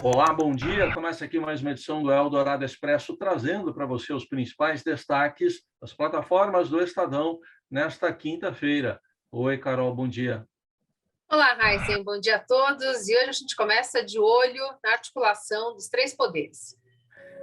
Olá, bom dia. Começa aqui mais uma edição do Eldorado Expresso, trazendo para você os principais destaques das plataformas do Estadão nesta quinta-feira. Oi, Carol, bom dia. Olá, Heisen, bom dia a todos. E hoje a gente começa de olho na articulação dos três poderes.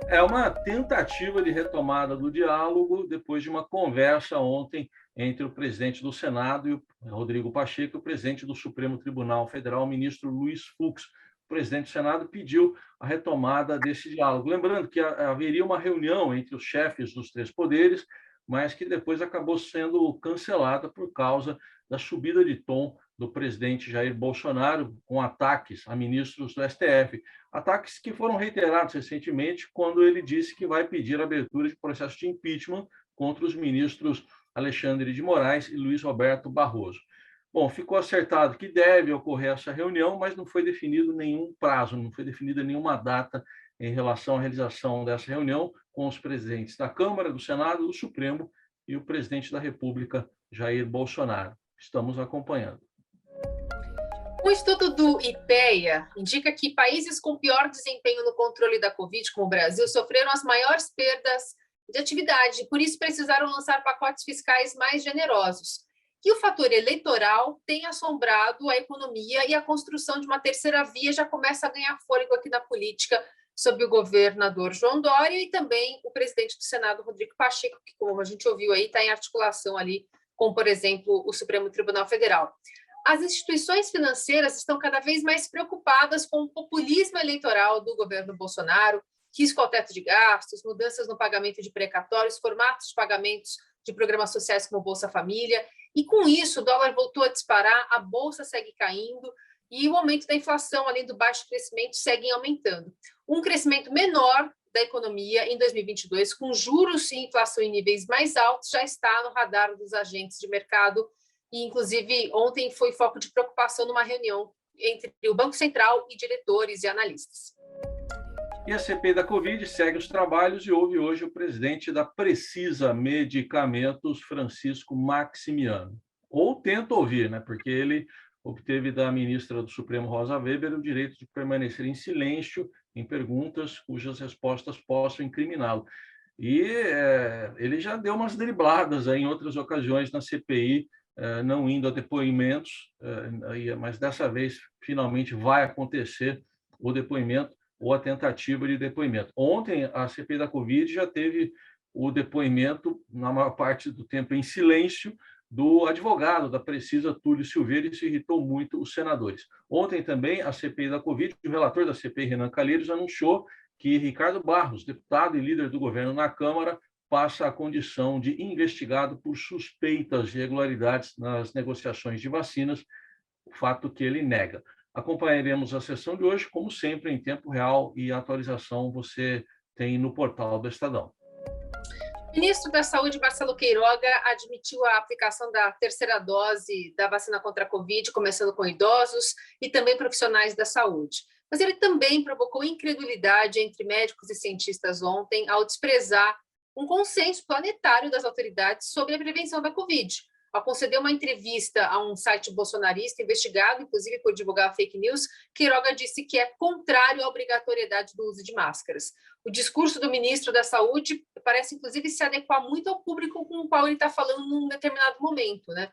É uma tentativa de retomada do diálogo depois de uma conversa ontem entre o presidente do Senado, Rodrigo Pacheco, e o presidente do Supremo Tribunal Federal, o ministro Luiz Fux. O presidente do Senado pediu a retomada desse diálogo. Lembrando que haveria uma reunião entre os chefes dos três poderes, mas que depois acabou sendo cancelada por causa da subida de tom do presidente Jair Bolsonaro com ataques a ministros do STF. Ataques que foram reiterados recentemente quando ele disse que vai pedir a abertura de processo de impeachment contra os ministros Alexandre de Moraes e Luiz Roberto Barroso. Bom, ficou acertado que deve ocorrer essa reunião, mas não foi definido nenhum prazo, não foi definida nenhuma data em relação à realização dessa reunião com os presidentes da Câmara, do Senado, do Supremo e o presidente da República, Jair Bolsonaro. Estamos acompanhando. Um estudo do IPEA indica que países com pior desempenho no controle da Covid, como o Brasil, sofreram as maiores perdas de atividade e, por isso, precisaram lançar pacotes fiscais mais generosos. E o fator eleitoral tem assombrado a economia e a construção de uma terceira via já começa a ganhar fôlego aqui na política, sob o governador João Dória e também o presidente do Senado, Rodrigo Pacheco, que, como a gente ouviu aí, está em articulação ali com, por exemplo, o Supremo Tribunal Federal. As instituições financeiras estão cada vez mais preocupadas com o populismo eleitoral do governo Bolsonaro, risco ao teto de gastos, mudanças no pagamento de precatórios, formatos de pagamentos de programas sociais como Bolsa Família. E, com isso, o dólar voltou a disparar, a Bolsa segue caindo e o aumento da inflação, além do baixo crescimento, seguem aumentando. Um crescimento menor da economia em 2022, com juros e inflação em níveis mais altos, já está no radar dos agentes de mercado. E, inclusive, ontem foi foco de preocupação numa reunião entre o Banco Central e diretores e analistas. E a CPI da Covid segue os trabalhos e houve hoje o presidente da Precisa Medicamentos, Francisco Maximiano. Ou tenta ouvir, né? Porque ele obteve da ministra do Supremo, Rosa Weber, o direito de permanecer em silêncio em perguntas cujas respostas possam incriminá-lo. E ele já deu umas dribladas em outras ocasiões na CPI, não indo a depoimentos, mas dessa vez finalmente vai acontecer o depoimento ou a tentativa de depoimento. Ontem, a CPI da Covid já teve o depoimento, na maior parte do tempo, em silêncio, do advogado da Precisa, Túlio Silveira, e isso irritou muito os senadores. Ontem também, a CPI da Covid, o relator da CPI, Renan Calheiros, anunciou que Ricardo Barros, deputado e líder do governo na Câmara, passa a condição de investigado por suspeitas de irregularidades nas negociações de vacinas, o fato que ele nega. Acompanharemos a sessão de hoje, como sempre, em tempo real, e a atualização você tem no portal do Estadão. O ministro da Saúde, Marcelo Queiroga, admitiu a aplicação da terceira dose da vacina contra a Covid, começando com idosos e também profissionais da saúde. Mas ele também provocou incredulidade entre médicos e cientistas ontem ao desprezar um consenso planetário das autoridades sobre a prevenção da Covid. Ao conceder uma entrevista a um site bolsonarista investigado, inclusive por divulgar fake news, Queiroga disse que é contrário à obrigatoriedade do uso de máscaras. O discurso do ministro da Saúde parece, inclusive, se adequar muito ao público com o qual ele está falando num determinado momento, né?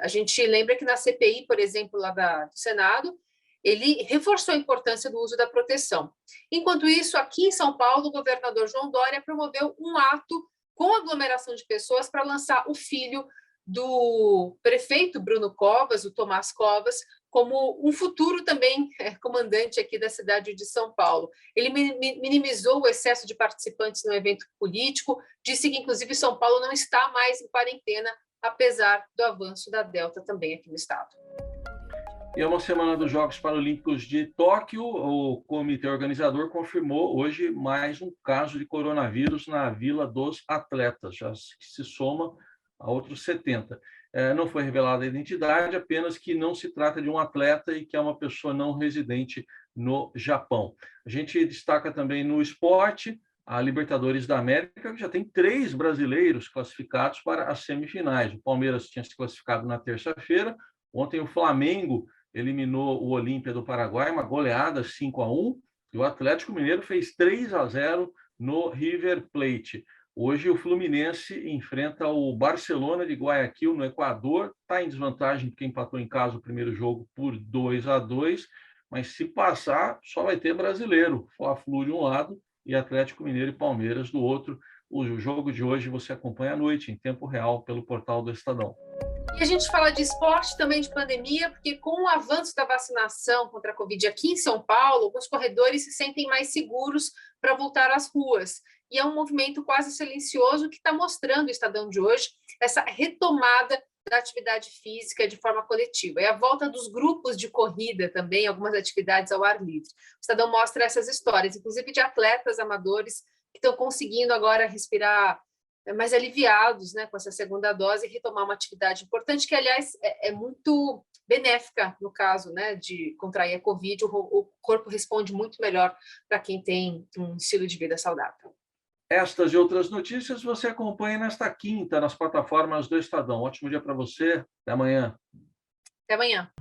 A gente lembra que na CPI, por exemplo, lá do Senado, ele reforçou a importância do uso da proteção. Enquanto isso, aqui em São Paulo, o governador João Dória promoveu um ato com aglomeração de pessoas para lançar o filho do prefeito Bruno Covas, o Tomás Covas, como um futuro também comandante aqui da cidade de São Paulo. Ele minimizou o excesso de participantes no evento político, disse que, inclusive, São Paulo não está mais em quarentena, apesar do avanço da Delta também aqui no estado. E é uma semana dos Jogos Paralímpicos de Tóquio. O comitê organizador confirmou hoje mais um caso de coronavírus na Vila dos Atletas, já se soma a outros 70. Não foi revelada a identidade, apenas que não se trata de um atleta e que é uma pessoa não residente no Japão. A gente destaca também no esporte a Libertadores da América, que já tem 3 brasileiros classificados para as semifinais. O Palmeiras tinha se classificado na terça-feira. Ontem o Flamengo eliminou o Olímpia do Paraguai, uma goleada 5-1, E o Atlético Mineiro fez 3-0 no River Plate. Hoje o Fluminense enfrenta o Barcelona de Guayaquil, no Equador. Está em desvantagem porque empatou em casa o primeiro jogo por 2-2, mas se passar, só vai ter brasileiro. Fla-Flu de um lado e Atlético Mineiro e Palmeiras do outro. O jogo de hoje você acompanha à noite, em tempo real, pelo portal do Estadão. E a gente fala de esporte também, de pandemia, porque com o avanço da vacinação contra a Covid aqui em São Paulo, os corredores se sentem mais seguros para voltar às ruas. E é um movimento quase silencioso que está mostrando o Estadão de hoje, essa retomada da atividade física de forma coletiva. E a volta dos grupos de corrida também, algumas atividades ao ar livre. O Estadão mostra essas histórias, inclusive de atletas amadores que estão conseguindo agora respirar mais aliviados, né, com essa segunda dose e retomar uma atividade importante, que, aliás, é muito benéfica no caso, né, de contrair a Covid. O corpo responde muito melhor para quem tem um estilo de vida saudável. Estas e outras notícias você acompanha nesta quinta nas plataformas do Estadão. Ótimo dia para você. Até amanhã. Até amanhã.